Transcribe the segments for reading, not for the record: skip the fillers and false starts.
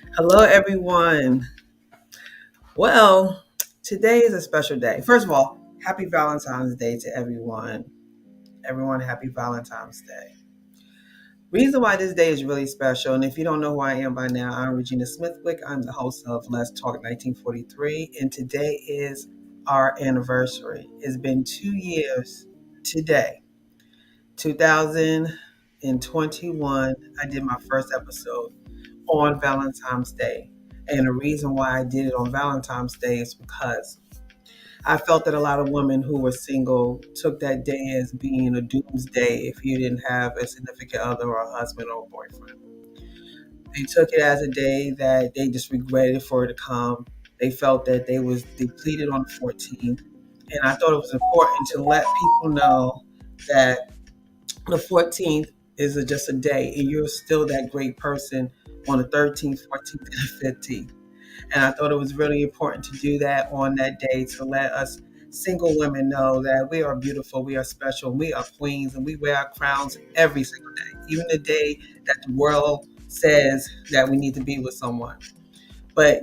Hello, everyone. Well, today is a special day. First of all, happy Valentine's Day to everyone. Everyone, happy Valentine's Day. Reason why this day is really special, and if you don't know who I am by now, I'm Regina Smithwick. I'm the host of Let's Talk 1943, and today is our anniversary. It's been 2 years today, 2021. I did my first episode on Valentine's Day. And the reason why I did it on Valentine's Day is because I felt that a lot of women who were single took that day as being a doomsday if you didn't have a significant other or a husband or a boyfriend. They took it as a day that they just regretted for it to come. They felt that they was depleted on the 14th. And I thought it was important to let people know that the 14th is just a day and you're still that great person on the 13th, 14th, and 15th. And I thought it was really important to do that on that day to let us single women know that we are beautiful, we are special, we are queens, and we wear our crowns every single day, even the day that the world says that we need to be with someone. But,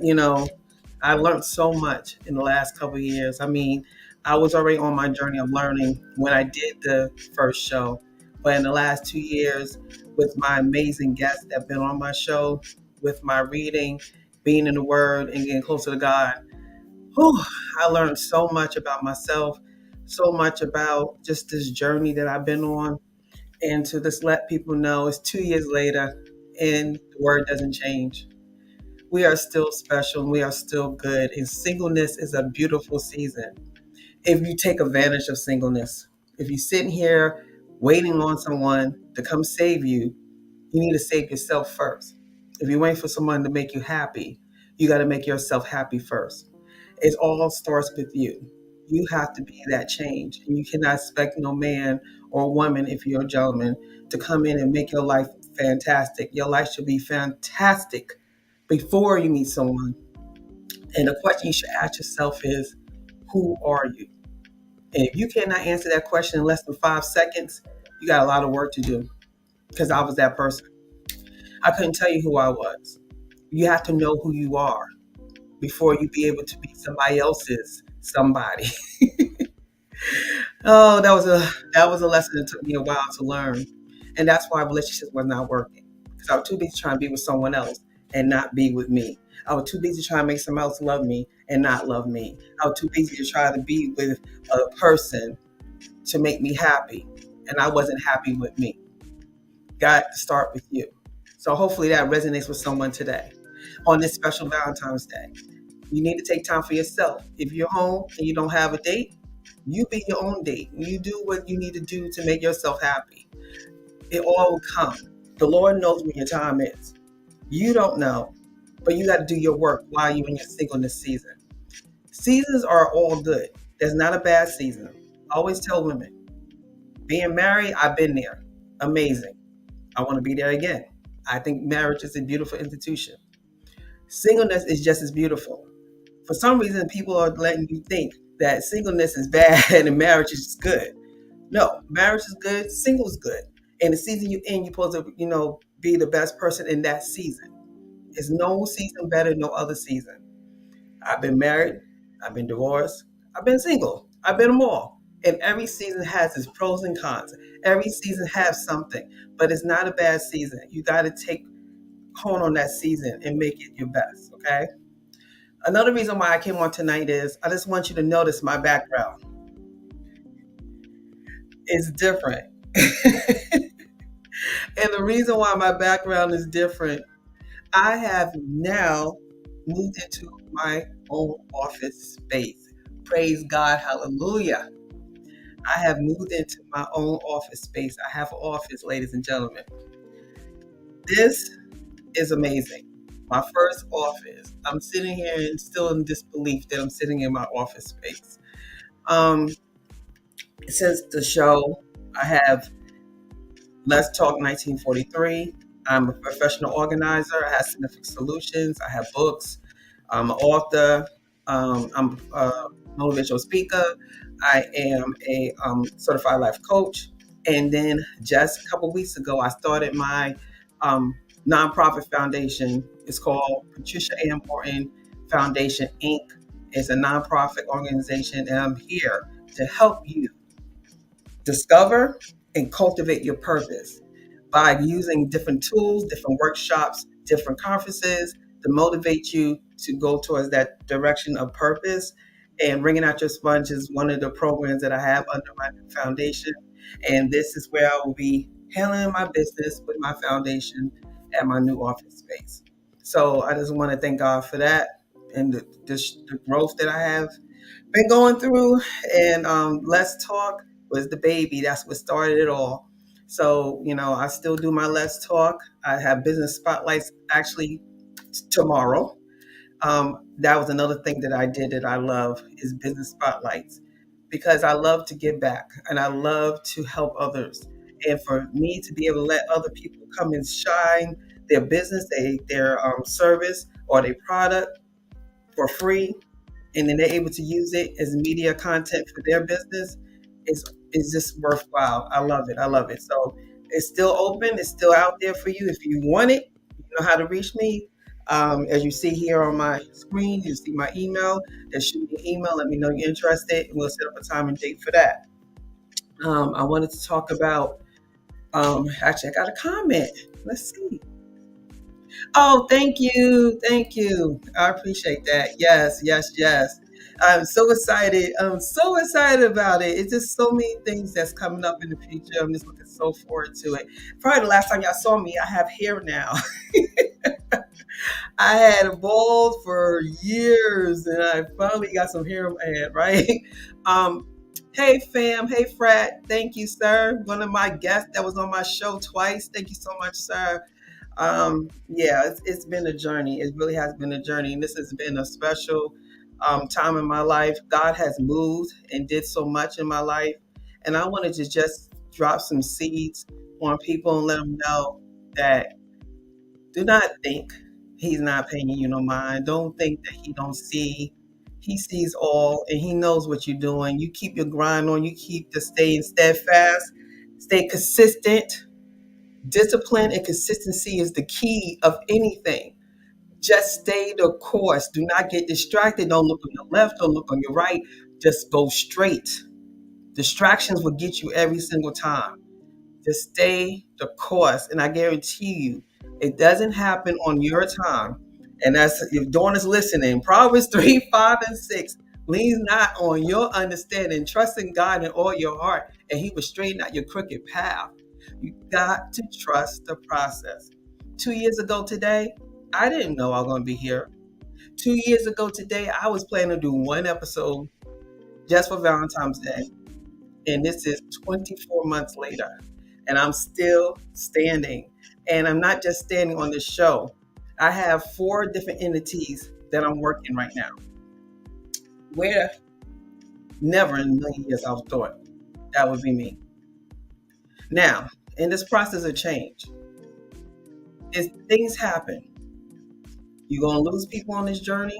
I learned so much in the last couple of years. I mean, I was already on my journey of learning when I did the first show. But in the last 2 years, with my amazing guests that have been on my show, with my reading, being in the Word, and getting closer to God, whew, I learned so much about myself, so much about just this journey that I've been on. And to just let people know it's 2 years later and the Word doesn't change. We are still special and we are still good. And singleness is a beautiful season if you take advantage of singleness. If you're sitting here waiting on someone to come save you, you need to save yourself first. If you're waiting for someone to make you happy, you got to make yourself happy first. It all starts with you. You have to be that change. And you cannot expect no man or woman, if you're a gentleman, to come in and make your life fantastic. Your life should be fantastic before you meet someone. And the question you should ask yourself is, who are you? And if you cannot answer that question in less than 5 seconds, you got a lot of work to do because I was that person. I couldn't tell you who I was. You have to know who you are before you be able to be somebody else's somebody. Oh, that was a lesson that took me a while to learn. And that's why relationships were not working. Because I was too busy trying to be with someone else and not be with me. I was too busy trying to make someone else love me and not love me. I was too busy to try to be with a person to make me happy. And I wasn't happy with me. Got to start with you. So hopefully that resonates with someone today on this special Valentine's Day. You need to take time for yourself. If you're home and you don't have a date, you be your own date. You do what you need to do to make yourself happy. It all will come. The Lord knows when your time is. You don't know, but you got to do your work while you're in your singleness season. Seasons are all good. There's not a bad season. I always tell women, being married, I've been there. Amazing. I want to be there again. I think marriage is a beautiful institution. Singleness is just as beautiful. For some reason, people are letting you think that singleness is bad and marriage is good. No, marriage is good, single's good. And the season you're in, you're supposed to, be the best person in that season. There's no season better than no other season. I've been married, I've been divorced, I've been single, I've been them all. And every season has its pros and cons. Every season has something, but it's not a bad season. You got to take hone on that season and make it your best, okay? Another reason why I came on tonight is I just want you to notice my background. It's different. And the reason why my background is different, I have now moved into my own office space. Praise God, hallelujah. I have moved into my own office space. I have an office, ladies and gentlemen. This is amazing. My first office. I'm sitting here and still in disbelief that I'm sitting in my office space. Um, since the show, I have Let's Talk 1943. I'm a professional organizer. I have Significant Solutions. I have books. I'm an author. I'm a motivational speaker. I am a certified life coach. And then just a couple weeks ago, I started my um, nonprofit foundation. It's called Patricia Ann Morton Foundation, Inc. It's a nonprofit organization, and I'm here to help you discover and cultivate your purpose by using different tools, different workshops, different conferences to motivate you to go towards that direction of purpose. And Ringing Out Your Sponge is one of the programs that I have under my foundation. And this is where I will be handling my business with my foundation at my new office space. So I just want to thank God for that and the growth that I have been going through. And Let's Talk was the baby. That's what started it all. So, I still do my Let's Talk. I have business spotlights actually tomorrow. That was another thing that I did that I love is business spotlights because I love to give back and I love to help others. And for me to be able to let other people come and shine their business, their service or their product for free, and then they're able to use it as media content for their business is just worthwhile. I love it. I love it. So it's still open. It's still out there for you. If you want it, you know how to reach me. As you see here on my screen, you see my email. Just shoot me an email. Let me know you're interested, and we'll set up a time and date for that. I wanted to talk about. Actually, I got a comment. Let's see. Oh, thank you. Thank you. I appreciate that. Yes, yes, yes. I'm so excited. I'm so excited about it. It's just so many things that's coming up in the future. I'm just looking so forward to it. Probably the last time y'all saw me, I have hair now. I had a bald for years and I finally got some hair on my head, right? Um, hey fam, hey frat, thank you, sir. One of my guests that was on my show twice. Thank you so much, sir. Yeah, it's been a journey. It really has been a journey. And this has been a special time in my life. God has moved and did so much in my life. And I wanted to just drop some seeds on people and let them know that do not think he's not paying you no mind. Don't think that he don't see. He sees all and he knows what you're doing. You keep your grind on. You keep the staying steadfast, stay consistent. Discipline and consistency is the key of anything. Just stay the course. Do not get distracted. Don't look on your left. Don't look on your right. Just go straight. Distractions will get you every single time. Just stay the course. And I guarantee you, it doesn't happen on your time. And that's if Dawn is listening. Proverbs 3, 5, and 6. Lean not on your understanding. Trust in God in all your heart, and He will straighten out your crooked path. You got to trust the process. 2 years ago today, I didn't know I was going to be here. 2 years ago today, I was planning to do one episode just for Valentine's Day. And this is 24 months later. And I'm still standing. And I'm not just standing on this show. I have 4 different entities that I'm working right now. Where never in a million years I thought that would be me. Now, in this process of change, as things happen, you're going to lose people on this journey,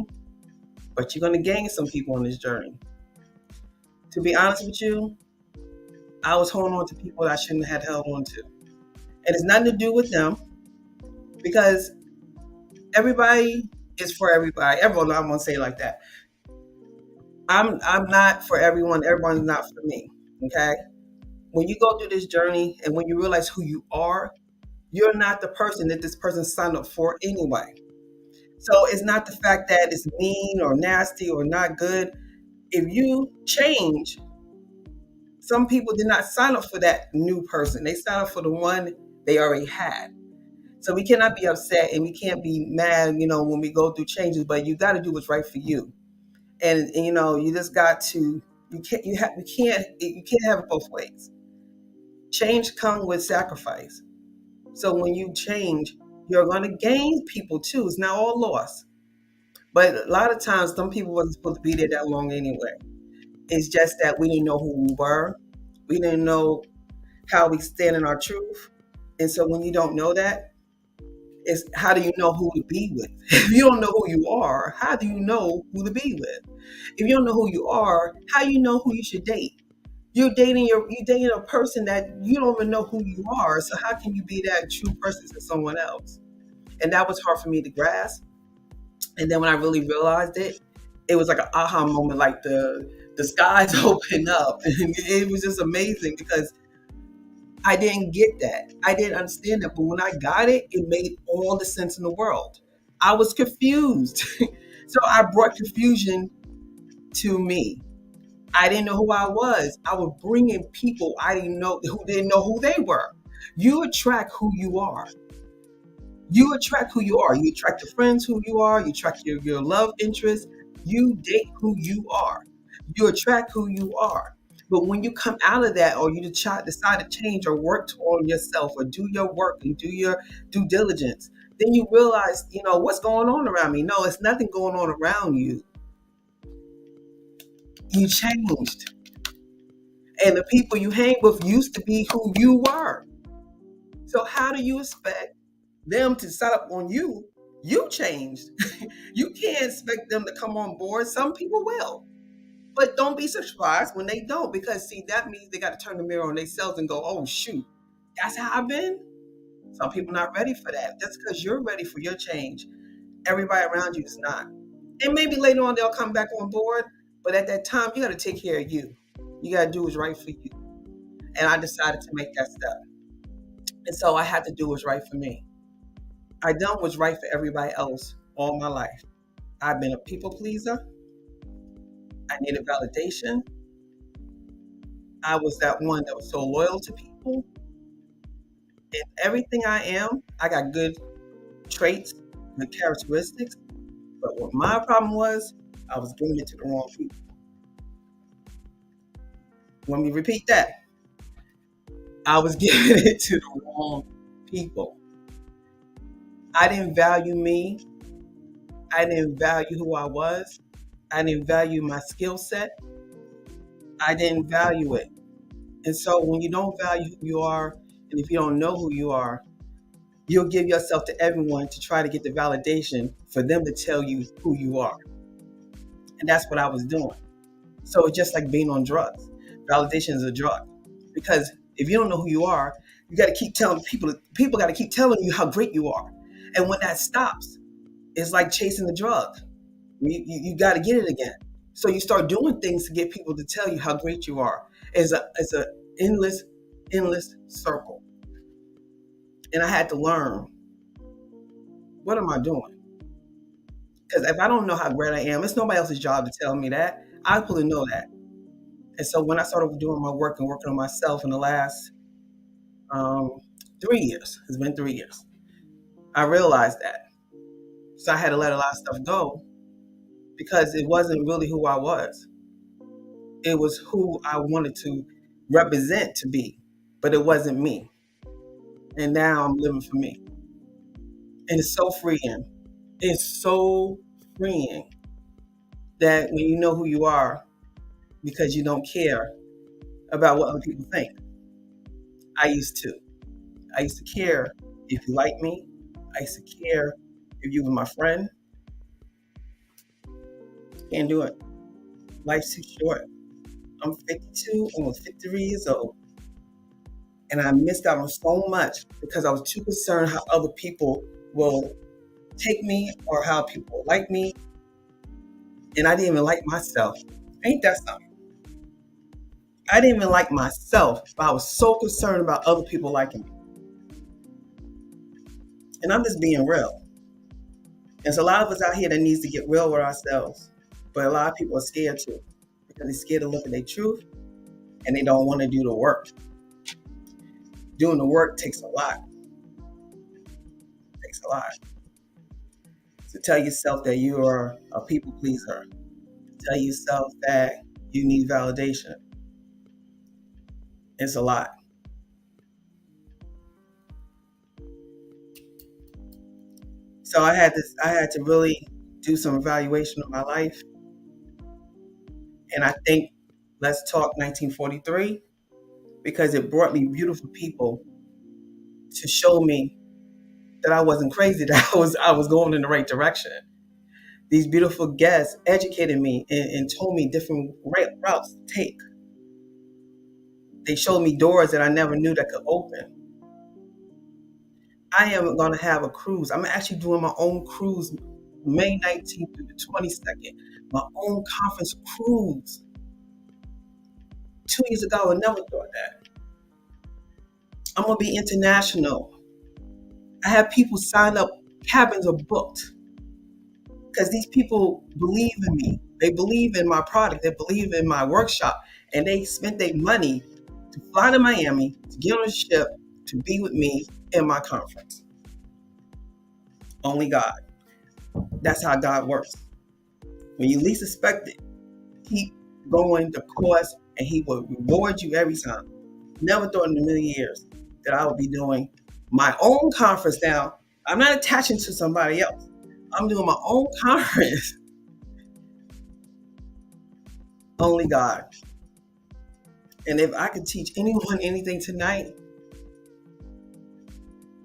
but you're going to gain some people on this journey. To be honest with you, I was holding on to people that I shouldn't have held on to. And it's nothing to do with them because everybody is for everybody. Everyone, I'm going to say it like that. I'm not for everyone. Everyone's not for me. Okay? When you go through this journey and when you realize who you are, you're not the person that this person signed up for anyway. So it's not the fact that it's mean or nasty or not good. If you change, some people did not sign up for that new person. They signed up for the one they already had. So we cannot be upset and we can't be mad, when we go through changes, but you got to do what's right for you. And you just got to, you can't have it both ways. Change comes with sacrifice. So when you change, you're going to gain people too. It's not all loss. But a lot of times, some people wasn't supposed to be there that long anyway. It's just that we didn't know who we were. We didn't know how we stand in our truth. And so when you don't know that, it's how do you know who to be with? If you don't know who you are, how do you know who to be with? If you don't know who you are, how do you know who you should date? You're dating a person that you don't even know who you are. So how can you be that true person to someone else? And that was hard for me to grasp. And then when I really realized it, it was like an aha moment, like the skies opened up. And it was just amazing because I didn't get that. I didn't understand that. But when I got it, it made all the sense in the world. I was confused. So I brought confusion to me. I didn't know who I was. I was bringing people I didn't know who didn't know who they were. You attract who you are. You attract who you are. You attract your friends who you are. You attract your love interest. You date who you are. You attract who you are. But when you come out of that, or you decide to change or work on yourself, or do your work and do your due diligence, then you realize, what's going on around me. No, it's nothing going on around you. You changed. And the people you hang with used to be who you were. So how do you expect them to set up on you? You changed. You can't expect them to come on board. Some people will. But don't be surprised when they don't, because see, that means they got to turn the mirror on themselves and go, oh shoot, that's how I've been. Some people not ready for that. That's because you're ready for your change. Everybody around you is not. And maybe later on they'll come back on board. But at that time, you got to take care of you. You got to do what's right for you. And I decided to make that step. And so I had to do what's right for me. I done what's right for everybody else all my life. I've been a people pleaser. I needed validation. I was that one that was so loyal to people. In everything I am, I got good traits, good characteristics. But what my problem was, I was giving it to the wrong people. Let me repeat that. I was giving it to the wrong people. I didn't value me. I didn't value who I was. I didn't value my skill set. I didn't value it. And so when you don't value who you are, and if you don't know who you are, you'll give yourself to everyone to try to get the validation for them to tell you who you are. And that's what I was doing. So it's just like being on drugs. Validation is a drug. Because if you don't know who you are, you got to keep telling people got to keep telling you how great you are. And when that stops, it's like chasing the drug. You got to get it again. So you start doing things to get people to tell you how great you are. It's a endless circle. And I had to learn, what am I doing? Because if I don't know how great I am, it's nobody else's job to tell me that. I have to know that. And so when I started doing my work and working on myself in the last 3 years, it's been 3 years, I realized that. So I had to let a lot of stuff go because it wasn't really who I was. It was who I wanted to represent to be, but it wasn't me. And now I'm living for me. And it's so freeing. It's so freeing that when you know who you are, because you don't care about what other people think. I used to. I used to care if you like me. I used to care if you were my friend. Can't do it. Life's too short. I'm 52, almost 53 years old. And I missed out on so much because I was too concerned how other people will take me or how people like me. And I didn't even like myself. Ain't that something? I didn't even like myself, but I was so concerned about other people liking me. And I'm just being real. There's a lot of us out here that needs to get real with ourselves. But a lot of people are scared to because they're scared to look at their truth and they don't want to do the work. Doing the work takes a lot. It takes a lot. To tell yourself that you are a people pleaser. Tell yourself that you need validation. It's a lot. So I had to really do some evaluation of my life. And I think let's talk 1943 because it brought me beautiful people to show me that I wasn't crazy, that I was going in the right direction. These beautiful guests educated me and told me different routes to take. They showed me doors that I never knew that could open. I am going to have a cruise. I'm actually doing my own cruise May 19th through the 22nd. My own conference cruise. 2 years ago, I never thought that. I'm going to be international. I have people sign up, cabins are booked because these people believe in me. They believe in my product. They believe in my workshop. And they spent their money to fly to Miami, to get on a ship, to be with me in my conference. Only God. That's how God works. When you least expect it, keep going the course and He will reward you every time. Never thought in a million years that I would be doing my own conference now. I'm not attaching to somebody else. I'm doing my own conference. Only God. And if I could teach anyone anything tonight,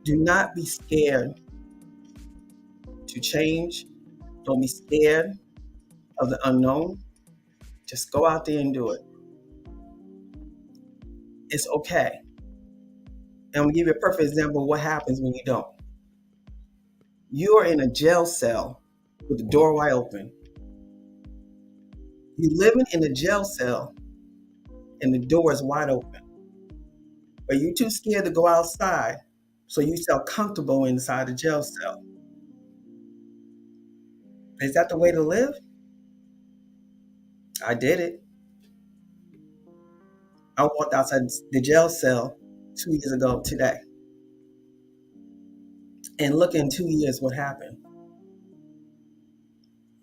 do not be scared to change. Don't be scared of the unknown. Just go out there and do it. It's okay. And I'm going to give you a perfect example of what happens when you don't. You're in a jail cell with the door wide open. You're living in a jail cell and the door is wide open. But you're too scared to go outside, so you feel comfortable inside the jail cell. Is that the way to live? I did it. I walked outside the jail cell 2 years ago today. And look, in 2 years, what happened?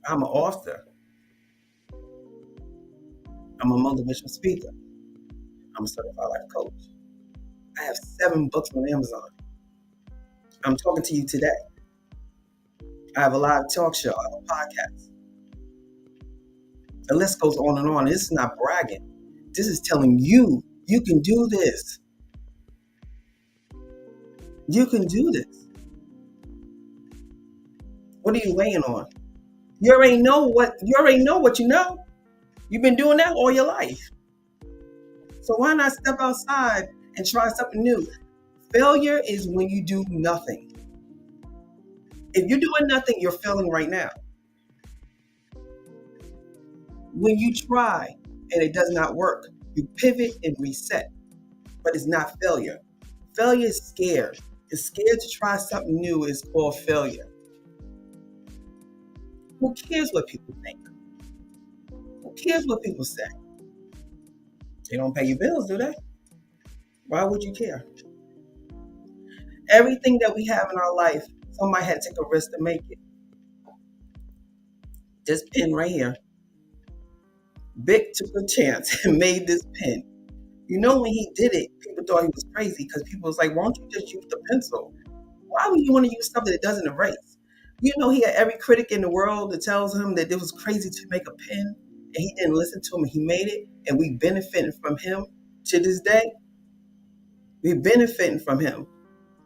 I'm an author. I'm a motivational speaker. I'm a certified life coach. I have 7 books on Amazon. I'm talking to you today. I have a live talk show. I have a podcast. The list goes on and on. This is not bragging. This is telling you, you can do this. You can do this. What are you waiting on? You already know what you know. You've been doing that all your life. So why not step outside and try something new? Failure is when you do nothing. If you're doing nothing, you're failing right now. When you try and it does not work, you pivot and reset. But it's not failure. Failure is scared. It's scared to try something new is called failure. Who cares what people think? Who cares what people say? They don't pay your bills, do they? Why would you care? Everything that we have in our life, somebody had to take a risk to make it. This pen right here. Bic took a chance and made this pen. You know, when he did it, people thought he was crazy because people was like, why don't you just use the pencil? Why would you want to use something that doesn't erase? You know, he had every critic in the world that tells him that it was crazy to make a pen, and he didn't listen to him, and he made it, and we benefiting from him to this day. We're benefiting from him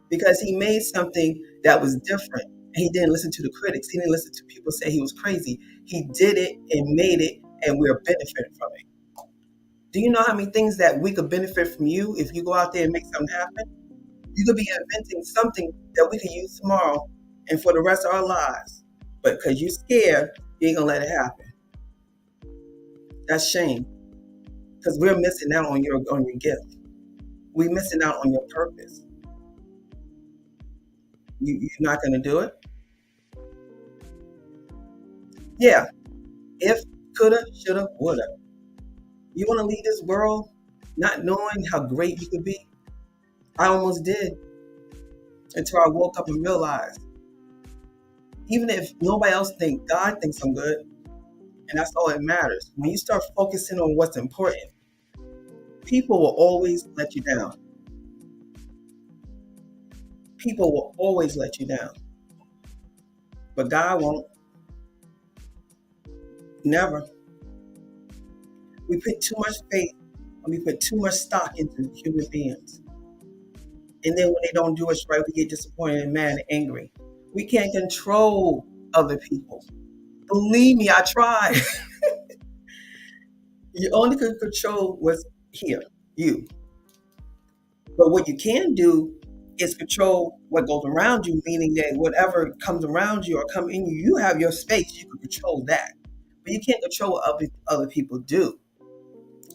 because he made something that was different, and he didn't listen to the critics. He didn't listen to people say he was crazy. He did it and made it, and we're benefiting from it. Do you know how many things that we could benefit from you if you go out there and make something happen? You could be inventing something that we could use tomorrow and for the rest of our lives. But because you're scared, you ain't going to let it happen. That's shame. Because we're missing out on your gift. We're missing out on your purpose. You're not going to do it? Yeah. If, coulda, shoulda, woulda. You want to leave this world not knowing how great you could be? I almost did. Until I woke up and realized, even if nobody else thinks, God thinks I'm good. And that's all that matters. When you start focusing on what's important, people will always let you down. People will always let you down. But God won't. Never. We put too much faith and we put too much stock into human beings. And then when they don't do us right, we get disappointed and mad and angry. We can't control other people. Believe me, I tried. You only can control what's here, you. But what you can do It's control what goes around you, meaning that whatever comes around you or come in you, you have your space. You can control that, but you can't control what other people do.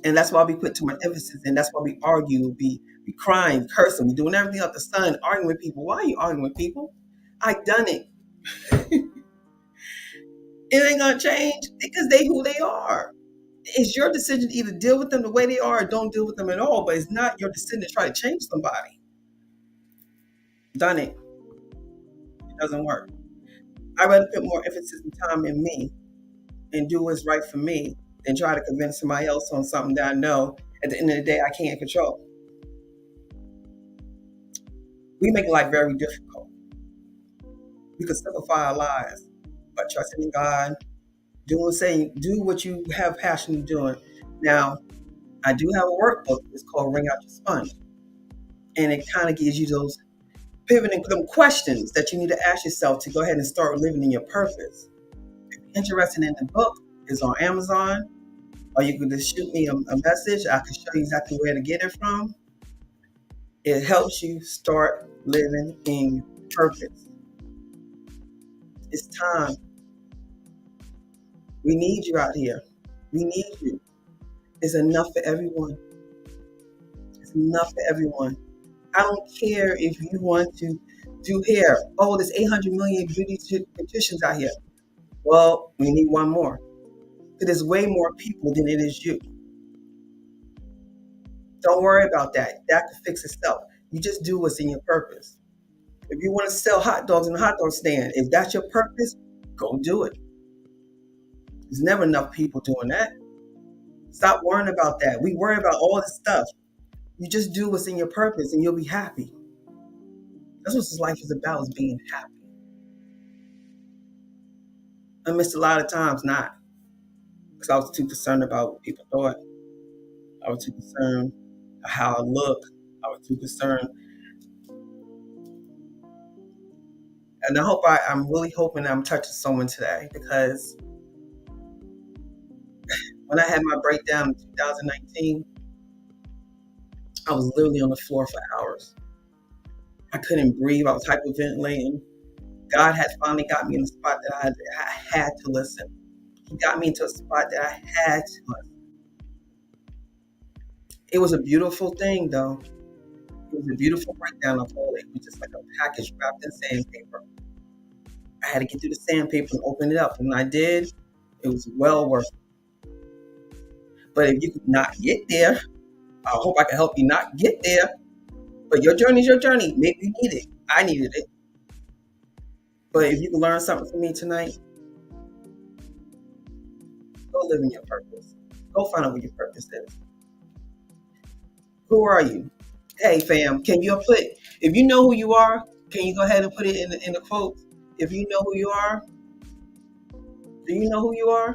And that's why we put too much emphasis, and that's why we argue, be crying, cursing, we doing everything up the sun, arguing with people. Why are you arguing with people? I done it. It ain't gonna change because they who they are. It's your decision to either deal with them the way they are or don't deal with them at all. But it's not your decision to try to change somebody. Done it. It doesn't work. I'd rather put more emphasis and time in me and do what's right for me than try to convince somebody else on something that I know at the end of the day I can't control. We make life very difficult. We can simplify our lives by trusting in God, do what you have passion in doing. Now, I do have a workbook. It's called Ring Out Your Sponge. And it kind of gives you those pivoting them questions that you need to ask yourself to go ahead and start living in your purpose. If you're interested in the book, it's on Amazon, or you can just shoot me a message. I can show you exactly where to get it from. It helps you start living in purpose. It's time. We need you out here. We need you. It's enough for everyone. It's enough for everyone. I don't care if you want to do hair. Oh, there's 800 million beauty beauticians out here. Well, we need one more. There's way more people than it is you. Don't worry about that. That can fix itself. You just do what's in your purpose. If you want to sell hot dogs in a hot dog stand, if that's your purpose, go do it. There's never enough people doing that. Stop worrying about that. We worry about all this stuff. You just do what's in your purpose and you'll be happy. That's what this life is about, is being happy. I missed a lot of times not, because I was too concerned about what people thought. I was too concerned how I look. I was too concerned. And I'm really hoping I'm touching someone today, because when I had my breakdown in 2019, I was literally on the floor for hours. I couldn't breathe. I was hyperventilating. God had finally got me in a spot that I had to listen. He got me into a spot that I had to listen. It was a beautiful thing, though. It was a beautiful breakdown of all. It was just like a package wrapped in sandpaper. I had to get through the sandpaper and open it up. And when I did, it was well worth it. But if you could not get there, I hope I can help you not get there. But your journey is your journey. Maybe you need it. I needed it. But if you can learn something from me tonight, go live in your purpose. Go find out what your purpose is. Who are you? Hey, fam, can you put, if you know who you are, can you go ahead and put it in the quotes? If you know who you are, do you know who you are?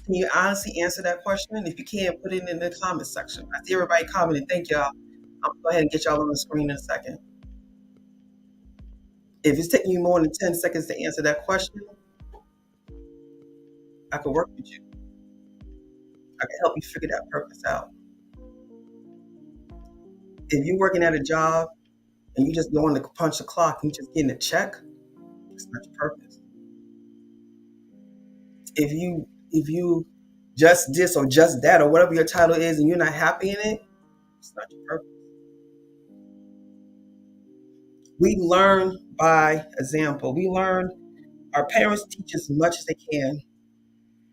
Can you honestly answer that question? If you can't, put it in the comment section. I see everybody commenting. Thank y'all. I'll go ahead and get y'all on the screen in a second. If it's taking you more than 10 seconds to answer that question, I can work with you. I can help you figure that purpose out. If you're working at a job and you just going to punch the clock and you just getting a check, it's not your purpose. If you just this or just that or whatever your title is and you're not happy in it, it's not your purpose. We learn by example. We learn, our parents teach as much as they can.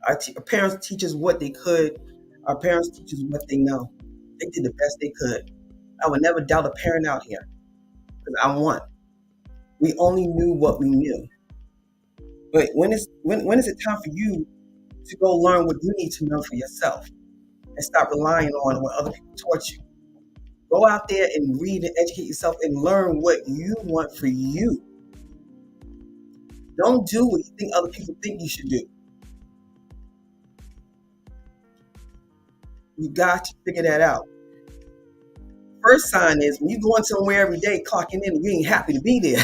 Our parents teach us what they could. Our parents teach us what they know. They did the best they could. I would never doubt a parent out here, because I won. We only knew what we knew. But when is it time for you to go learn what you need to know for yourself and stop relying on what other people taught you? Go out there and read and educate yourself and learn what you want for you. Don't do what you think other people think you should do. You got to figure that out. First sign is when you going somewhere every day, clocking in, and you ain't happy to be there.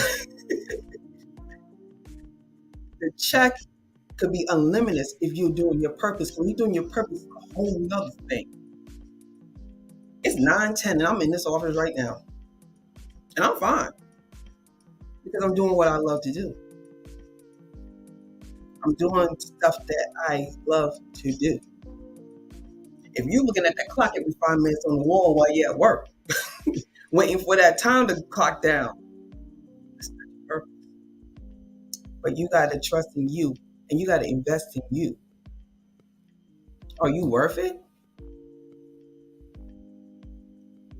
The check could be unlimited if you're doing your purpose. When you're doing your purpose, it's a whole nother thing. It's 9:10 and I'm in this office right now. And I'm fine because I'm doing what I love to do. I'm doing stuff that I love to do. If you're looking at that clock every 5 minutes on the wall while you're at work, waiting for that time to clock down, it's not your purpose. But you got to trust in you and you got to invest in you. Are you worth it?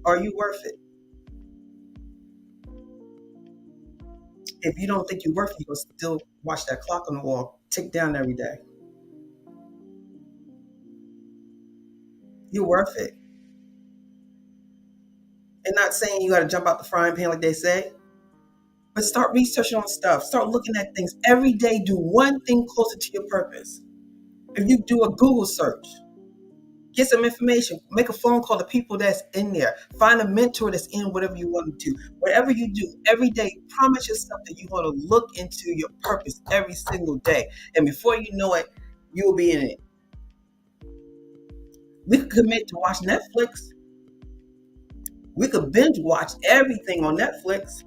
Are you worth it? If you don't think you're worth it, you'll still watch that clock on the wall tick down every day. You're worth it. And not saying you got to jump out the frying pan like they say, but start researching on stuff. Start looking at things every day. Do one thing closer to your purpose. If you do a Google search, get some information, make a phone call to people that's in there, find a mentor that's in whatever you want to do. Whatever you do every day, promise yourself that you're going to look into your purpose every single day. And before you know it, you will be in it. We could commit to watch Netflix. We could binge watch everything on Netflix.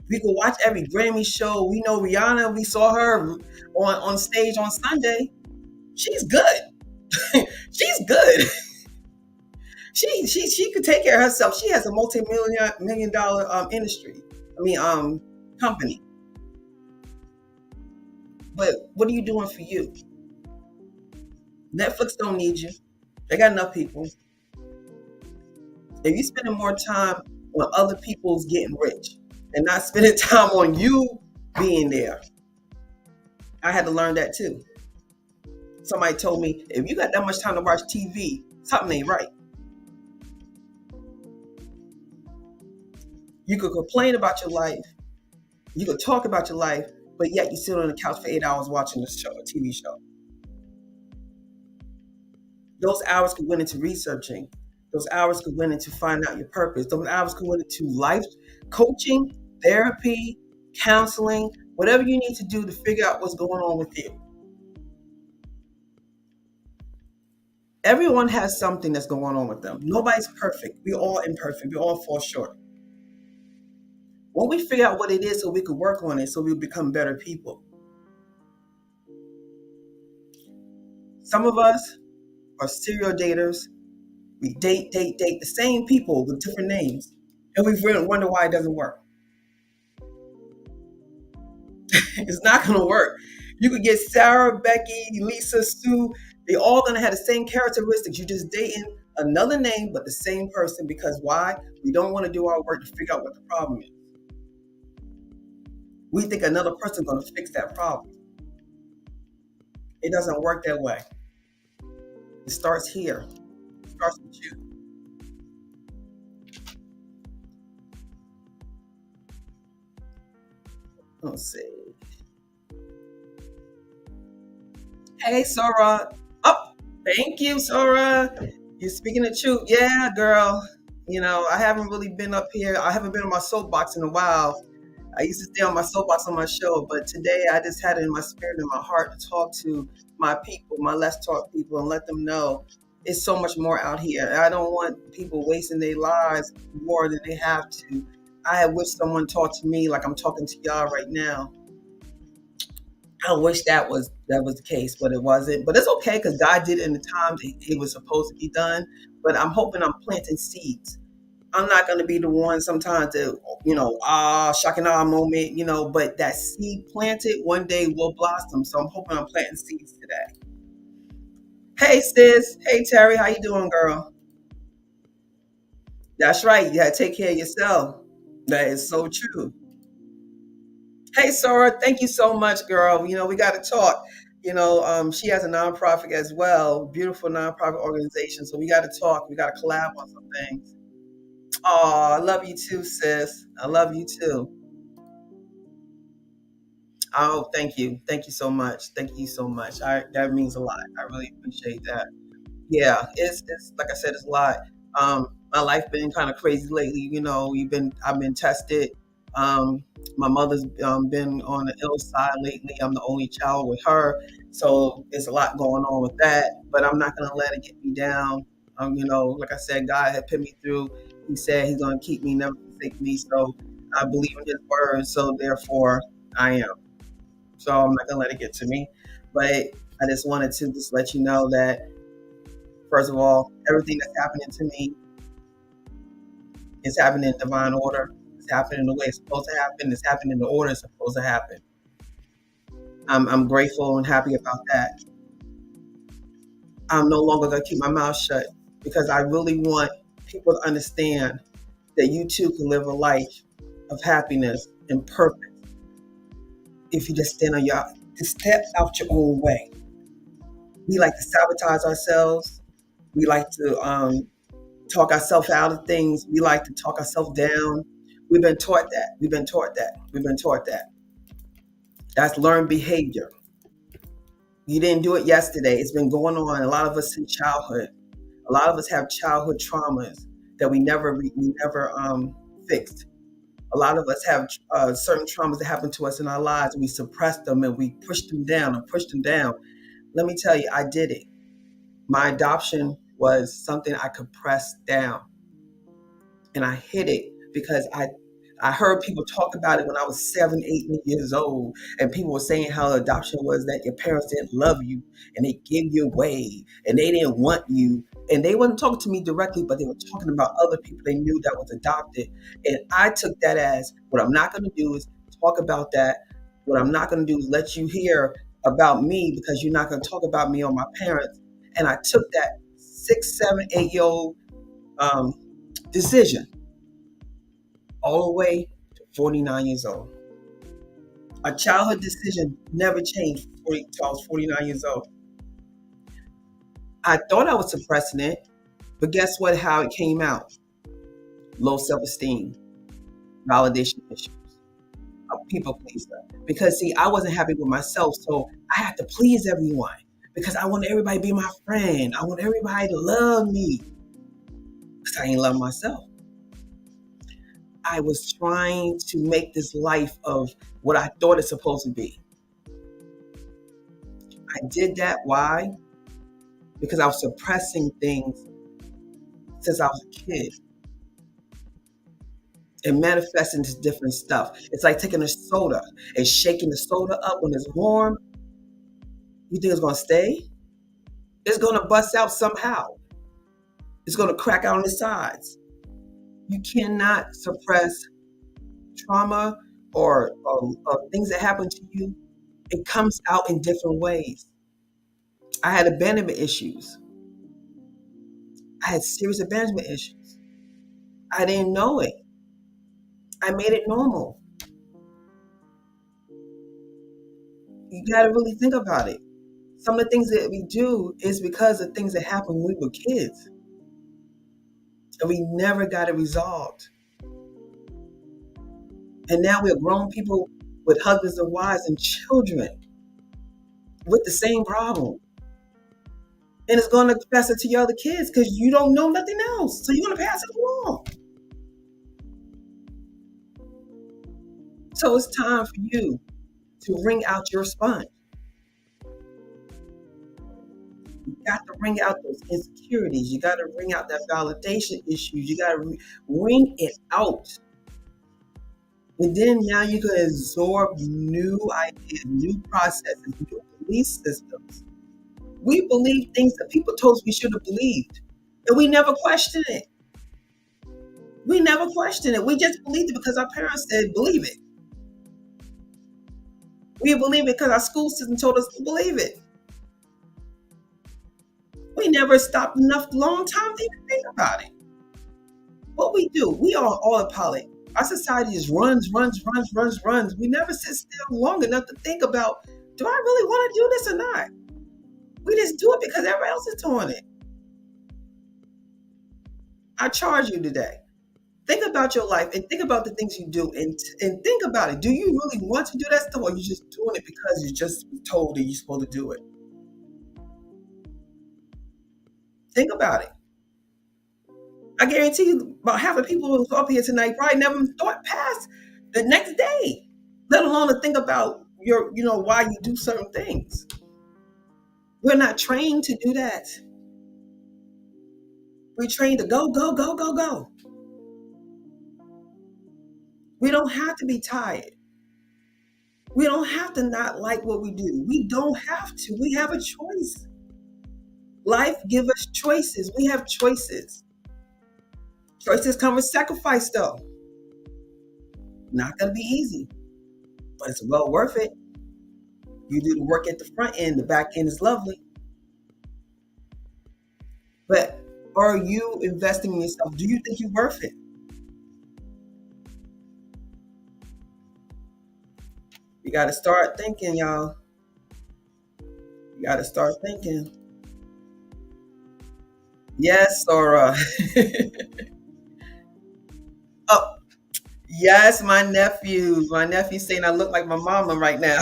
We could watch every Grammy show. We know Rihanna. We saw her on stage on Sunday. She's good. She's good. She could take care of herself. She has a multi-million dollar industry. Company. But what are you doing for you? Netflix don't need you. They got enough people. If you're spending more time on other people's getting rich and not spending time on you being there, I had to learn that too. Somebody told me, if you got that much time to watch TV, something ain't right. You could complain about your life, you could talk about your life, but yet you sit on the couch for 8 hours watching a TV show. Those hours could went into researching. Those hours could went into finding out your purpose. Those hours could went into life coaching, therapy, counseling, whatever you need to do to figure out what's going on with you. Everyone has something that's going on with them. Nobody's perfect. We're all imperfect. We all fall short. When we figure out what it is so we could work on it so we become better people. Some of us are serial daters. We date the same people with different names. And we wonder why it doesn't work. It's not going to work. You could get Sarah, Becky, Lisa, Sue. They all going to have the same characteristics. You're just dating another name, but the same person. Because why? We don't want to do our work to figure out what the problem is. We think another person's going to fix that problem. It doesn't work that way. It starts here. It starts with you. Let's see. Hey, Sora. Oh, thank you, Sora. You're speaking the truth. Yeah, girl. I haven't really been up here. I haven't been on my soapbox in a while. I used to stay on my soapbox on my show, but today I just had it in my spirit and my heart to talk to my people, my Let's Talk people, and let them know it's so much more out here. I don't want people wasting their lives more than they have to. I wish someone talked to me like I'm talking to y'all right now. I wish that was the case, but it wasn't. But it's okay because God did it in the time that it was supposed to be done. But I'm hoping I'm planting seeds. I'm not going to be the one sometimes to, shock and awe moment, but that seed planted one day will blossom. So I'm hoping I'm planting seeds today. Hey, sis. Hey, Terry. How you doing, girl? That's right. You got to take care of yourself. That is so true. Hey, Sora. Thank you so much, girl. We got to talk. She has a nonprofit as well, beautiful nonprofit organization. So we got to talk. We got to collab on some things. Oh, I love you too, sis. I love you too. Oh, thank you. Thank you so much. Thank you so much. That means a lot. I really appreciate that. Yeah, it's like I said, it's a lot. My life been kind of crazy lately. I've been tested. Um, my mother's been on the ill side lately. I'm the only child with her, so there's a lot going on with that. But I'm not gonna let it get me down. Like I said, God had put me through. He said He's gonna keep me, never forsake me. So I believe in his word. So therefore I am. So I'm not gonna let it get to me. But I just wanted to just let you know that first of all, everything that's happening to me is happening in divine order. It's happening the way it's supposed to happen. It's happening in the order it's supposed to happen. I'm grateful and happy about that. I'm no longer gonna keep my mouth shut because I really want people to understand that you too can live a life of happiness and purpose if you just stand on your just step out your own way. We like to sabotage ourselves. We like to talk ourselves out of things. We like to talk ourselves down. We've been taught that. We've been taught that. We've been taught that. That's learned behavior. You didn't do it yesterday. It's been going on. A lot of us in childhood. A lot of us have childhood traumas that we never fixed. A lot of us have certain traumas that happen to us in our lives. We suppress them and we push them down and push them down. Let me tell you, I did it. My adoption was something I could press down, and I hid it because I heard people talk about it when I was 7, 8 years old, and people were saying how adoption was that your parents didn't love you and they gave you away and they didn't want you. And they wasn't talking to me directly, but they were talking about other people they knew that was adopted. And I took that as what I'm not going to do is talk about that. What I'm not going to do is let you hear about me because you're not going to talk about me or my parents. And I took that 6, 7, 8 year old um, decision all the way to 49 years old. A childhood decision never changed till I was 49 years old. I thought I was suppressing it, but guess what? How it came out? Low self esteem, validation issues, a people pleaser. Because, see, I wasn't happy with myself, so I had to please everyone because I want everybody to be my friend. I want everybody to love me because I ain't love myself. I was trying to make this life of what I thought it's supposed to be. I did that. Why? Because I was suppressing things since I was a kid and manifesting to different stuff. It's like taking a soda and shaking the soda up when it's warm. You think it's going to stay? It's going to bust out somehow. It's going to crack out on the sides. You cannot suppress trauma or things that happen to you. It comes out in different ways. I had abandonment issues. I had serious abandonment issues. I didn't know it. I made it normal. You got to really think about it. Some of the things that we do is because of things that happened when we were kids. And we never got it resolved. And now we're grown people with husbands and wives and children with the same problem. And it's going to pass it to your other kids because you don't know nothing else. So you're going to pass it along. So it's time for you to wring out your sponge. You got to wring out those insecurities. You got to wring out that validation issues. You got to wring it out. And then now you can absorb new ideas, new processes, new belief systems. We believe things that people told us we should have believed. And we never questioned it. We never questioned it. We just believed it because our parents said, believe it. We believe it because our school system told us to believe it. We never stopped enough long time to even think about it. What we do, we are on autopilot. Our society just runs. We never sit still long enough to think about, do I really want to do this or not? We just do it because everybody else is doing it. I charge you today. Think about your life and think about the things you do and think about it. Do you really want to do that stuff or are you just doing it because you just told that you're supposed to do it? Think about it. I guarantee you about half the people who are up here tonight probably never thought past the next day, let alone to think about why you do certain things. We're not trained to do that. We're trained to go, go, go, go, go. We don't have to be tired. We don't have to not like what we do. We don't have to. We have a choice. Life give us choices. We have choices. Choices come with sacrifice, though. Not gonna be easy, but it's well worth it. You do the work at the front end. The back end is lovely. But are you investing in yourself? Do you think you're worth it? You got to start thinking, y'all. You got to start thinking. Yes, Sora. Oh, yes, my nephews. My nephew's saying I look like my mama right now.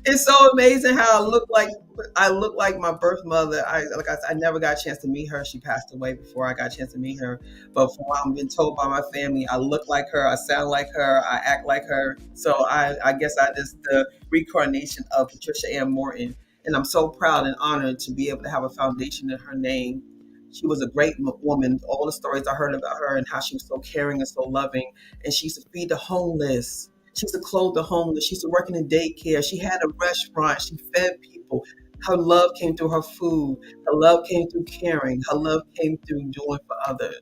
It's so amazing how I look like my birth mother. I never got a chance to meet her. She passed away before I got a chance to meet her. But from what I've been told by my family, I look like her, I sound like her, I act like her. So I guess I just the reincarnation of Patricia Ann Morton, and I'm so proud and honored to be able to have a foundation in her name. She was a great woman. All the stories I heard about her and how she was so caring and so loving, and she used to feed the homeless. She used to clothe the homeless. She used to work in a daycare. She had a restaurant. She fed people. Her love came through her food. Her love came through caring. Her love came through doing for others.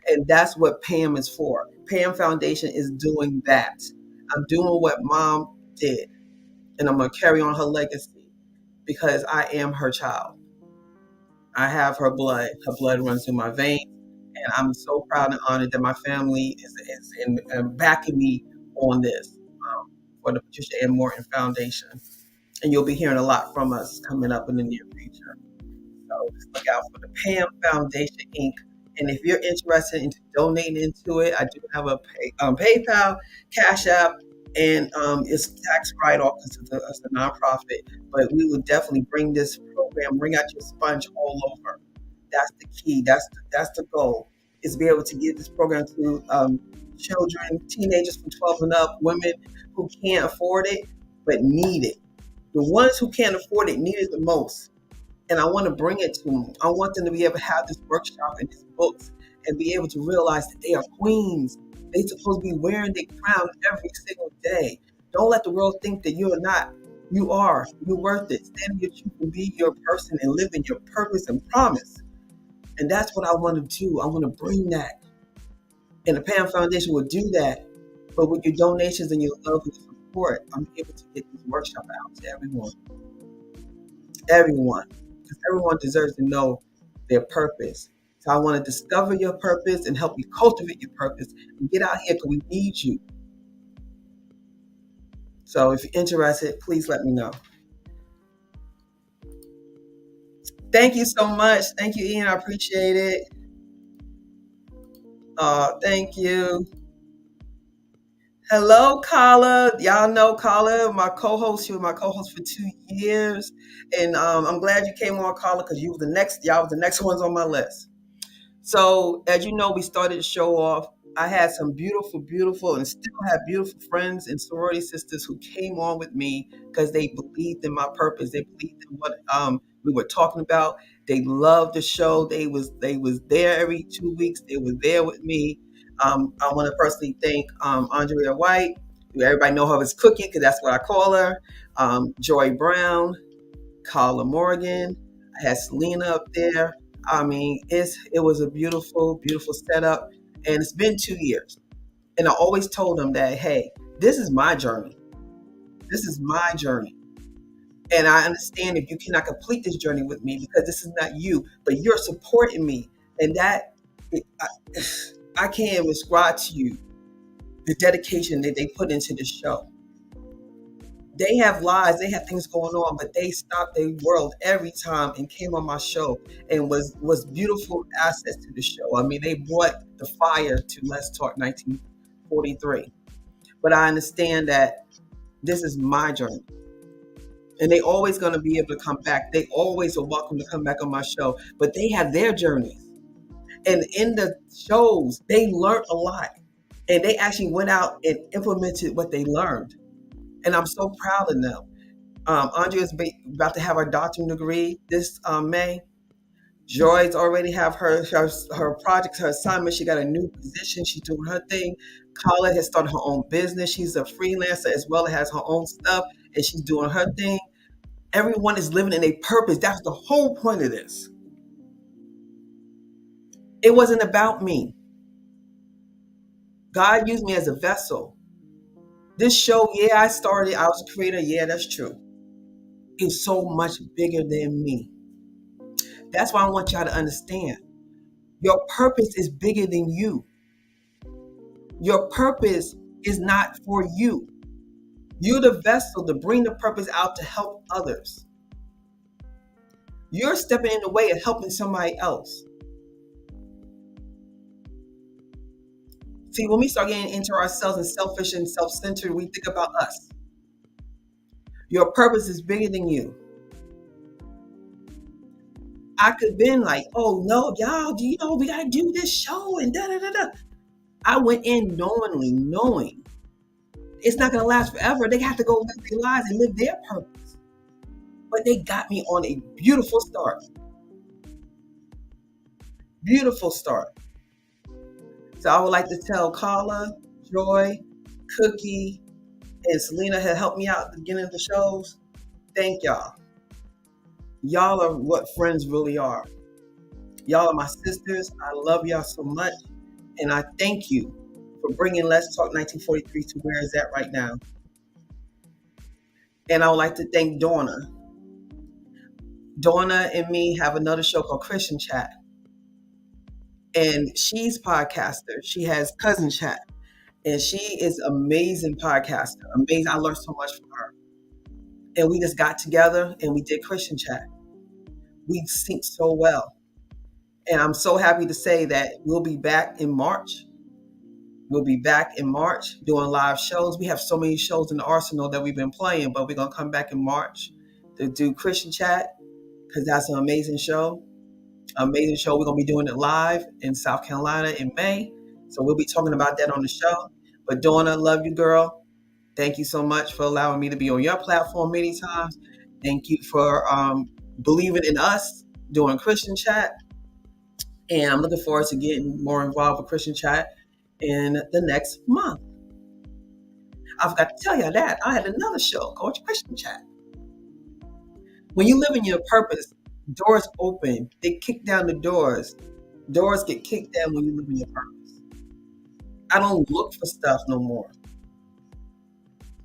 And that's what Pam is for. Pam Foundation is doing that. I'm doing what mom did, and I'm going to carry on her legacy because I am her child. I have her blood. Her blood runs through my veins. And I'm so proud and honored that my family is backing me on this for the Patricia Ann Morton Foundation. And you'll be hearing a lot from us coming up in the near future. So just look out for the Pam Foundation Inc. And if you're interested in donating into it, I do have a PayPal, Cash App, and it's tax write-off because it's a nonprofit. But we will definitely bring this program, bring out your sponge all over. That's the key. That's the goal. Is to be able to give this program to children, teenagers from 12 and up, women who can't afford it but need it. The ones who can't afford it need it the most. And I want to bring it to them. I want them to be able to have this workshop and these books and be able to realize that they are queens. They're supposed to be wearing their crown every single day. Don't let the world think that you're not. You are. You're worth it. Stand in your truth and be your person and live in your purpose and promise. And that's what I want to do. I want to bring that. And the Pam Foundation will do that. But with your donations and your love and your support, I'm able to get this workshop out to everyone. Everyone. Because everyone deserves to know their purpose. So I want to discover your purpose and help you cultivate your purpose and get out here because we need you. So if you're interested, please let me know. Thank you so much. Thank you, Ian. I appreciate it. Thank you. Hello, Carla. Y'all know Carla, my co-host. She was my co-host for 2 years, and I'm glad you came on, Carla, because you was the next. Y'all was the next ones on my list. So, as you know, we started the show off. I had some beautiful, beautiful, and still have beautiful friends and sorority sisters who came on with me because they believed in my purpose. They believed in what we were talking about. They loved the show. They was there every 2 weeks. They were there with me. I want to personally thank Andrea White. Everybody know her as Cookie because that's what I call her. Joy Brown, Carla Morgan. I had Selena up there. I mean, it was a beautiful, beautiful setup, and it's been 2 years. And I always told them that, hey, this is my journey. This is my journey, and I understand if you cannot complete this journey with me because this is not you, but you're supporting me, and that I, I can't even ascribe to you the dedication that they put into this show. They have lives, they have things going on, but they stopped their world every time and came on my show and was beautiful assets to the show. I mean, they brought the fire to Let's Talk 1943. But I understand that this is my journey. And they always gonna be able to come back. They always are welcome to come back on my show. But they have their journeys. And in the shows, they learned a lot. And they actually went out and implemented what they learned. And I'm so proud of them. Andrea is about to have her doctorate degree this May. Joy's already have her projects, her assignment. She got a new position. She's doing her thing. Carla has started her own business. She's a freelancer as well as has her own stuff, and she's doing her thing. Everyone is living in a purpose. That's the whole point of this. It wasn't about me. God used me as a vessel. This show, yeah, I started, I was a creator. Yeah, that's true. It's so much bigger than me. That's why I want y'all to understand. Your purpose is bigger than you. Your purpose is not for you. You're the vessel to bring the purpose out to help others. You're stepping in the way of helping somebody else. See, when we start getting into ourselves and selfish and self-centered, we think about us. Your purpose is bigger than you. I could have been like, oh no, y'all, do you know we gotta do this show and da da da da. I went in knowing it's not gonna last forever. They have to go live their lives and live their purpose. But they got me on a beautiful start. Beautiful start. So I would like to tell Carla, Joy, Cookie, and Selena had helped me out at the beginning of the shows. Thank y'all. Y'all are what friends really are. Y'all are my sisters. I love y'all so much. And I thank you for bringing Let's Talk 1943 to where it's at right now. And I would like to thank Donna. Donna and me have another show called Christian Chat. And she's podcaster. She has Cousin Chat. And she is amazing podcaster. Amazing. I learned so much from her. And we just got together and we did Christian Chat. We sync so well. And I'm so happy to say that we'll be back in March. We'll be back in March doing live shows. We have so many shows in the arsenal that we've been playing, but we're going to come back in March to do Christian Chat because that's an amazing show. Amazing show. We're going to be doing it live in South Carolina in May. So we'll be talking about that on the show. But Donna, love you, girl. Thank you so much for allowing me to be on your platform many times. Thank you for believing in us doing Christian Chat. And I'm looking forward to getting more involved with Christian Chat in the next month. I forgot to tell you that I had another show called Christian Chat. When you live in your purpose, doors open. They kick down the doors. Doors get kicked down when you live in your purpose. I don't look for stuff no more.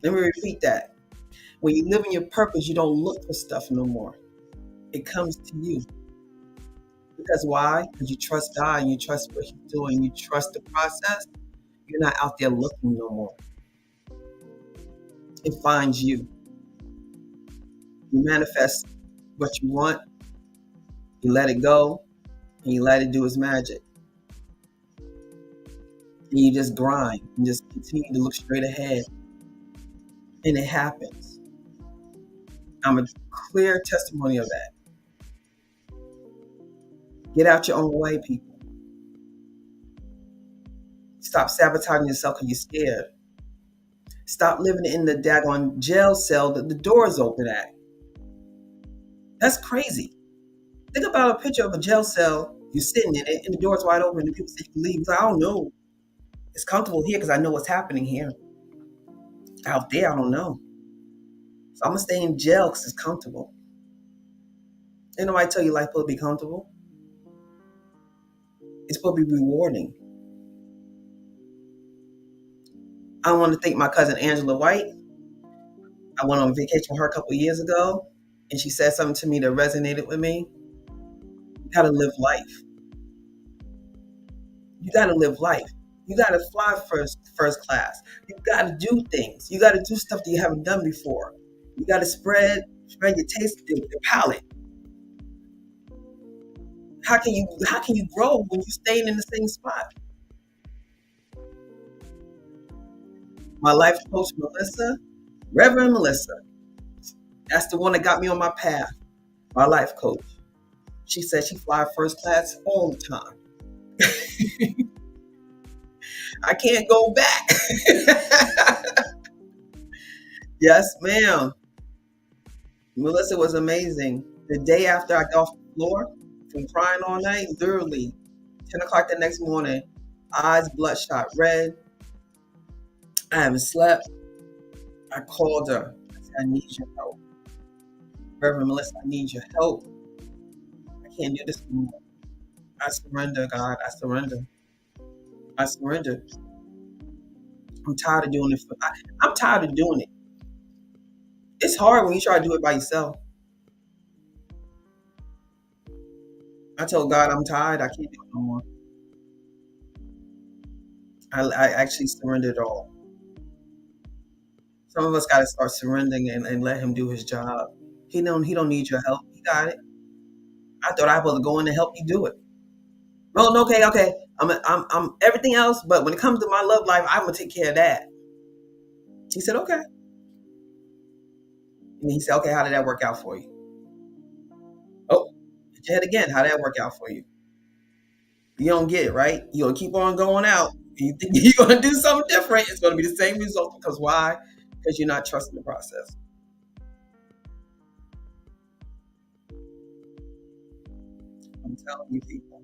Let me repeat that. When you live in your purpose, you don't look for stuff no more. It comes to you. Because why? Because you trust God and you trust what He's doing. You trust the process. You're not out there looking no more. It finds you. You manifest what you want. You let it go. And you let it do its magic. And you just grind. And just continue to look straight ahead. And it happens. I'm a clear testimony of that. Get out your own way, people. Stop sabotaging yourself because you're scared. Stop living in the daggone jail cell that the door is open at. That's crazy. Think about a picture of a jail cell. You're sitting in it and the door's wide open and people say you can leave. It's like, I don't know. It's comfortable here because I know what's happening here. Out there, I don't know. So I'm going to stay in jail because it's comfortable. Ain't nobody tell you life will be comfortable. It's supposed to be rewarding. I want to thank my cousin Angela White. I went on vacation with her a couple of years ago, and she said something to me that resonated with me. You got to live life. You got to live life. You got to fly first class. You got to do things. You got to do stuff that you haven't done before. You got to spread your taste, your palate. How can you grow when you're staying in the same spot? My life coach, Melissa, Reverend Melissa. That's the one that got me on my path. My life coach. She said she fly first class all the time. I can't go back. Yes, ma'am. Melissa was amazing. The day after I got off the floor, Been crying all night, literally. 10 o'clock the next morning, eyes bloodshot red. I haven't slept. I called her. I said, I need your help. Reverend Melissa, I need your help. I can't do this anymore. I surrender, God. I surrender. I surrender. I'm tired of doing it. I'm tired of doing it. It's hard when you try to do it by yourself. I told God I'm tired. I can't do it no more. I actually surrendered all. Some of us got to start surrendering and let Him do His job. He don't need your help. He got it. I thought I was supposed to go in and help you do it. No, no, okay, okay. I'm everything else, but when it comes to my love life, I'm gonna take care of that. He said, okay. And he said, okay, how did that work out for you? Oh, hit your head again. How did that work out for you? You don't get it, right? You're gonna keep on going out. You think you're gonna do something different, it's gonna be the same result. Because why? Because you're not trusting the process. I'm telling you, people,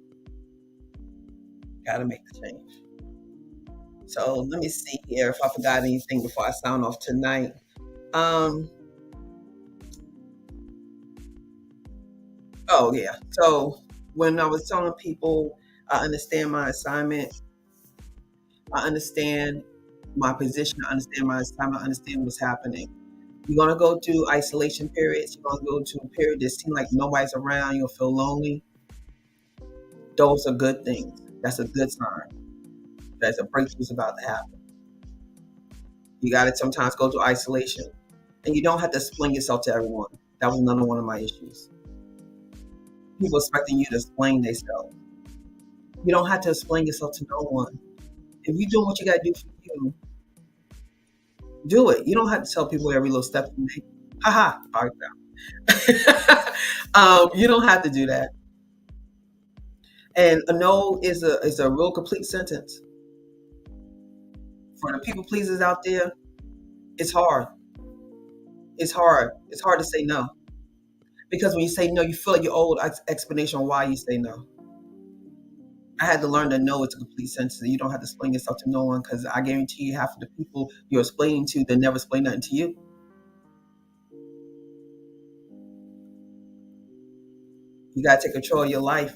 gotta make the change. So let me see here if I forgot anything before I sign off tonight. Um, oh yeah. So when I was telling people I understand my assignment, I understand my position, I understand my assignment, I understand what's happening. You're gonna go through isolation periods, you're gonna go to a period that seems like nobody's around, you'll feel lonely. Those are good things. That's a good sign. That's a breakthrough's about to happen. You gotta sometimes go through isolation. And you don't have to explain yourself to everyone. That was another one of my issues. People expecting you to explain themselves. You don't have to explain yourself to no one. If you're doing what you gotta do for you, do it. You don't have to tell people every little step you make. Haha. All right, you don't have to do that. And a no is a real complete sentence. For the people pleasers out there, it's hard. It's hard. It's hard to say no. Because when you say no, you feel like your old explanation on why you say no. I had to learn that no is a complete sentence. You don't have to explain yourself to no one because I guarantee you half of the people you're explaining to, they never explain nothing to you. You got to take control of your life.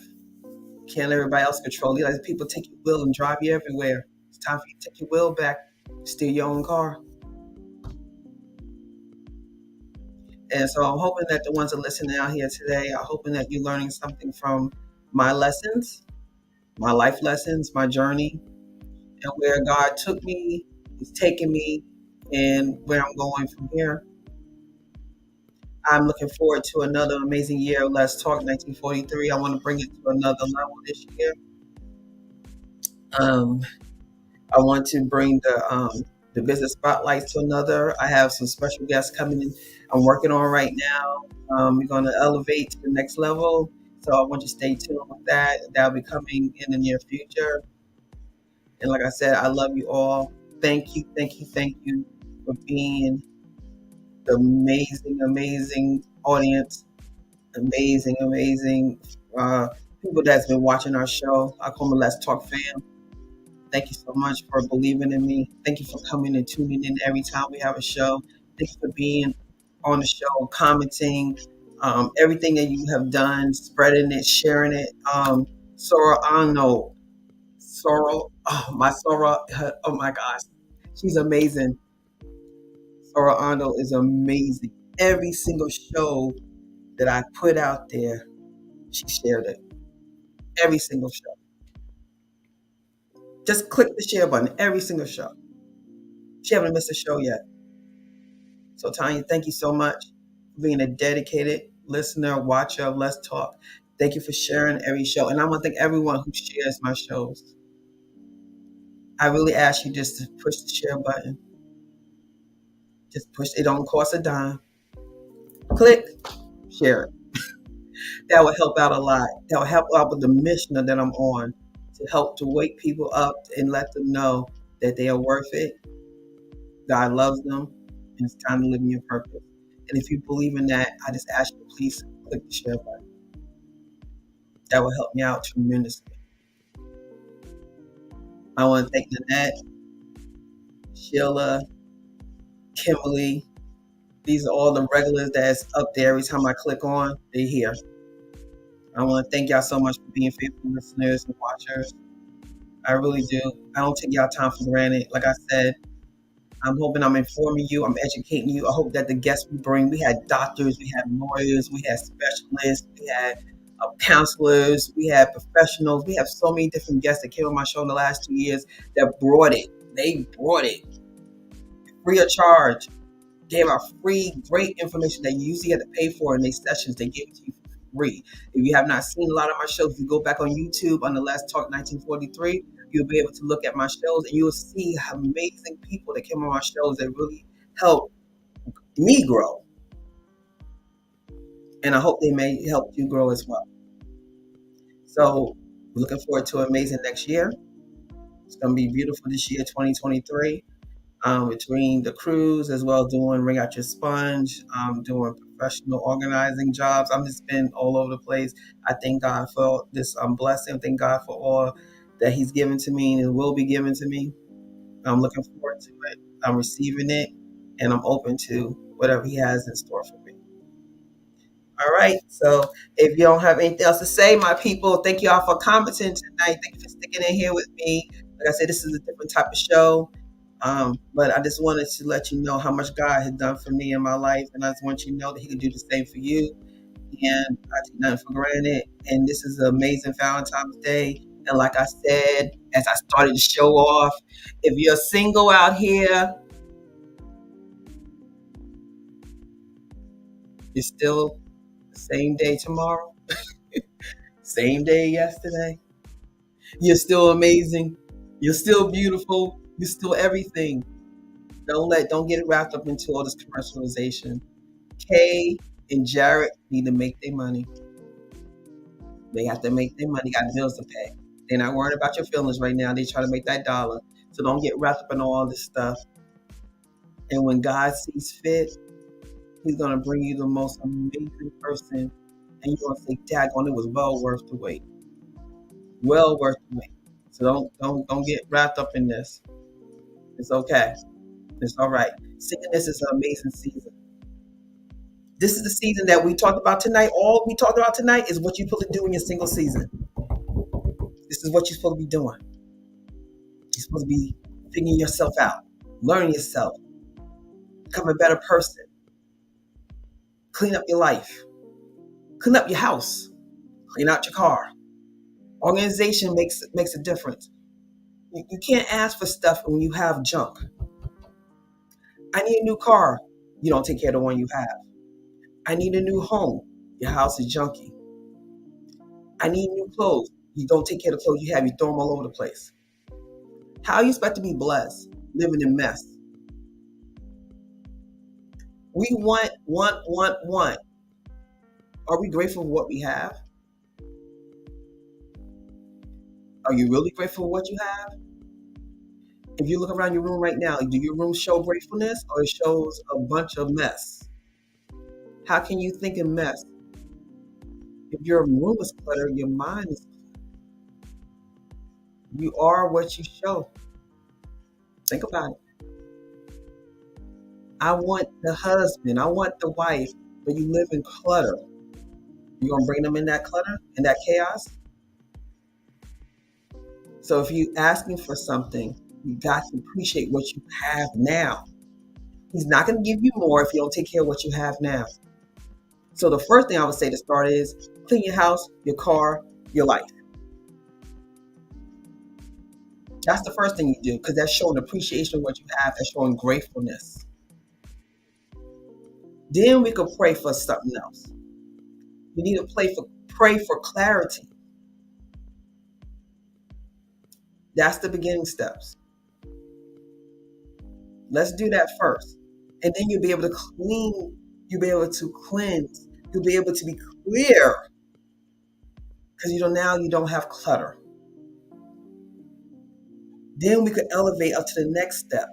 You can't let everybody else control you. Let people take your will and drive you everywhere. It's time for you to take your will back, steer your own car. And so I'm hoping that the ones that are listening out here today are hoping that you're learning something from my lessons, my life lessons, my journey, and where God took me, He's taken me, and where I'm going from here. I'm looking forward to another amazing year of Let's Talk 1943. I want to bring it to another level this year. Um, I want to bring the business spotlights to another. I have some special guests coming in. I'm working on right now. We're going to elevate to the next level. So I want you to stay tuned with that. That'll be coming in the near future. And like I said, I love you all. Thank you, thank you, thank you for being the amazing, amazing audience, amazing, amazing people that's been watching our show. I call them Let's Talk fam. Thank you so much for believing in me. Thank you for coming and tuning in every time we have a show. Thank you for being on the show, commenting, everything that you have done, spreading it, sharing it. Sora Arnold, Sora, oh my Sora, oh my gosh, she's amazing. Sora Arnold is amazing. Every single show that I put out there, she shared it. Every single show. Just click the share button. Every single show. She haven't missed a show yet. So Tanya, thank you so much for being a dedicated listener, watcher of Let's Talk. Thank you for sharing every show. And I want to thank everyone who shares my shows. I really ask you just to push the share button. Just push it. Don't cost a dime. Click, share it. That will help out a lot. That will help out with the mission that I'm on to help to wake people up and let them know that they are worth it. God loves them, and it's time to live in your purpose. And if you believe in that, I just ask you to please click the share button. That will help me out tremendously. I want to thank Nanette, Sheila, Kimberly. These are all the regulars that's up there. Every time I click on, they're here. I want to thank y'all so much for being faithful listeners and watchers. I really do. I don't take y'all time for granted. Like I said, I'm hoping I'm informing you. I'm educating you. I hope that the guests we bring, we had doctors, we had lawyers, we had specialists, we had counselors, we had professionals. We have so many different guests that came on my show in the last 2 years that brought it. They brought it free of charge. Gave out free, great information that you usually had to pay for in these sessions. They gave it to you for free. If you have not seen a lot of my shows, if you go back on YouTube on the Let's Talk 1943, you'll be able to look at my shows and you'll see how amazing people that came on my shows that really helped me grow. And I hope they may help you grow as well. So we're looking forward to an amazing next year. It's going to be beautiful this year, 2023. Between the crews as well, doing Ring Out Your Sponge, doing professional organizing jobs. I'm just been all over the place. I thank God for this blessing. Thank God for all that He's given to me and will be given to me. I'm looking forward to it. I'm receiving it, and I'm open to whatever He has in store for me. All right. So if you don't have anything else to say, my people, thank you all for commenting tonight. Thank you for sticking in here with me. Like I said, this is a different type of show. But I just wanted to let you know how much God has done for me in my life. And I just want you to know that He can do the same for you. And I take nothing for granted. And this is an amazing Valentine's Day. And like I said, as I started to show off, if you're single out here, you're still the same day tomorrow, same day yesterday. You're still amazing. You're still beautiful. You're still everything. Don't get wrapped up into all this commercialization. Kay and Jared need to make their money. They have to make their money, got bills to pay. They're not worrying about your feelings right now. They try to make that dollar. So don't get wrapped up in all this stuff. And when God sees fit, He's gonna bring you the most amazing person. And you're gonna say, Daggone, it was well worth the wait. Well worth the wait. So don't get wrapped up in this. It's okay. It's all right. Singleness is an amazing season. This is the season that we talked about tonight. All we talked about tonight is what you're supposed to do in your single season. This is what you're supposed to be doing. You're supposed to be figuring yourself out, learning yourself, become a better person, clean up your life, clean up your house, clean out your car. Organization makes a difference. You can't ask for stuff when you have junk. I need a new car. You don't take care of the one you have. I need a new home. Your house is junky. I need new clothes. You don't take care of the clothes you have. You throw them all over the place. How are you expect to be blessed living in mess? We want. Are we grateful for what we have? Are you really grateful for what you have? If you look around your room right now, do your room show gratefulness or it shows a bunch of mess? How can you think in mess? If your room is cluttered, your mind is cluttered. You are what you show. Think about it. I want the husband, I want the wife, but you live in clutter. You gonna bring them in that clutter, in that chaos? So if you asking for something, you got to appreciate what you have now. He's not gonna give you more if you don't take care of what you have now. So the first thing I would say to start is clean your house, your car, your life. That's the first thing you do because that's showing appreciation of what you have. That's showing gratefulness. Then we could pray for something else. We need to pray for clarity. That's the beginning steps. Let's do that first. And then you'll be able to clean, you'll be able to cleanse, you'll be able to be clear. Because now you don't have clutter. Then we could elevate up to the next step.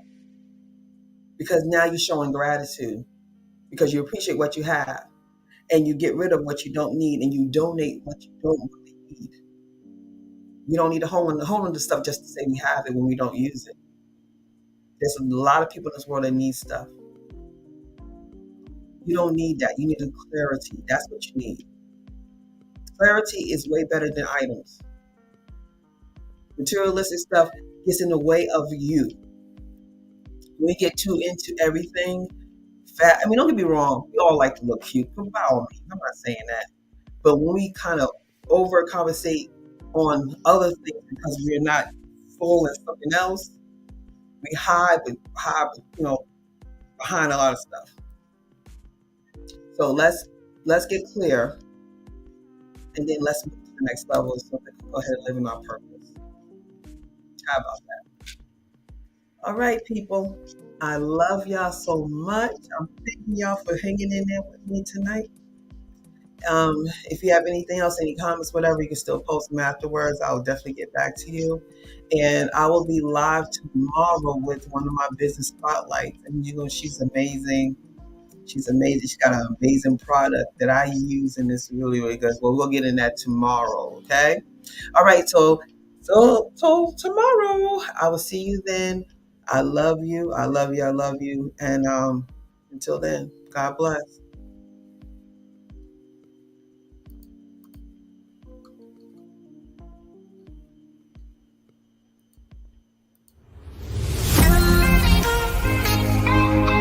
Because now you're showing gratitude. Because you appreciate what you have. And you get rid of what you don't need and you donate what you don't really need. We don't need to hold on to stuff just to say we have it when we don't use it. There's a lot of people in this world that need stuff. You don't need that. You need clarity. That's what you need. Clarity is way better than items. Materialistic stuff gets in the way of you. When we get too into everything, I mean, don't get me wrong. We all like to look cute, but by all means, I'm not saying that. But when we kind of overcompensate on other things because we're not full in something else, we hide, behind a lot of stuff. So let's get clear, and then let's move to the next level so we can go ahead and live in our purpose. How about that? All right, people. I love y'all so much. I'm thanking y'all for hanging in there with me tonight. If you have anything else, any comments, whatever, you can still post them afterwards. I'll definitely get back to you. And I will be live tomorrow with one of my business spotlights. And she's amazing. She's amazing. She's got an amazing product that I use, and it's really, really good. Well, we'll get in that tomorrow. Okay. All right. So tomorrow I will see you then. I love you. I love you. I love you. And until then, God bless.